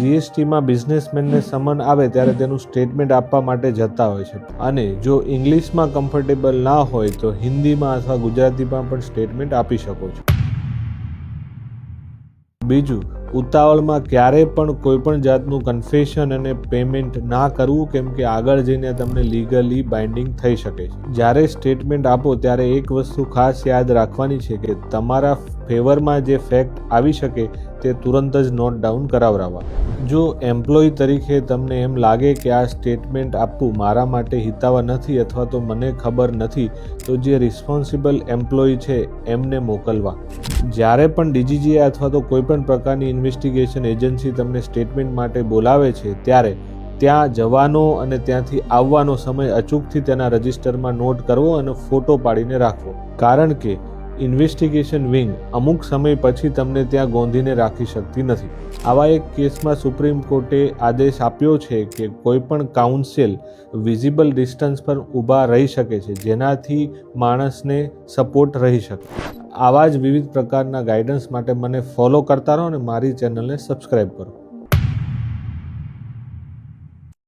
જીએસટીમાં બિઝનેસમેનને સમન આવે ત્યારે તેનું સ્ટેટમેન્ટ આપવા માટે જતા હોય છે, અને જો ઇંગ્લિશમાં કમ્ફર્ટેબલ ના હોય તો હિન્દીમાં અથવા ગુજરાતીમાં પણ સ્ટેટમેન્ટ આપી શકો છો. બીજું, ઉતાવળમાં ક્યારેય પણ કોઈ પણ જાતનું કન્ફેશન અને પેમેન્ટ ના કરવું, કેમ કે આગળ જઈને તમને લીગલી બાઇન્ડિંગ થઈ શકે છે. જ્યારે સ્ટેટમેન્ટ આપો ત્યારે એક વસ્તુ ખાસ યાદ રાખવાની છે કે તમારા ફેવરમાં જે ફેક્ટ આવી શકે તે તુરંત જ નોટ ડાઉન કરાવરાવવા. જો એમ્પ્લોયી તરીકે તમને એમ લાગે કે આ સ્ટેટમેન્ટ આપવું મારા માટે હિતાવહ નથી અથવા તો મને ખબર નથી, તો જે રિસ્પોન્સિબલ એમ્પ્લોયી છે એમને મોકલવા. જ્યારે પણ ડીજીજીએ અથવા તો કોઈપણ પ્રકારની ઇન્વેસ્ટિગેશન એજન્સી તમને સ્ટેટમેન્ટ માટે બોલાવે છે ત્યારે ત્યાં જવાનો અને ત્યાંથી આવવાનો સમય અચૂકથી તેના રજિસ્ટરમાં નોટ કરવો અને ફોટો પાડીને રાખવો, કારણ કે ઇન્વેસ્ટિગેશન વિંગ અમુક સમય પછી તમને ત્યાં ગોંધીને રાખી શકતી નથી. આવા એક કેસમાં સુપ્રીમ કોર્ટે આદેશ આપ્યો છે કે કોઈપણ કાઉન્સિલ વિઝિબલ ડિસ્ટન્સ પર ઊભા રહી શકે છે, જેનાથી માણસને સપોર્ટ રહી શકે. આવા જ વિવિધ પ્રકારના ગાઈડન્સ માટે મને ફોલો કરતા રહો અને મારી ચેનલને સબસ્ક્રાઈબ કરો.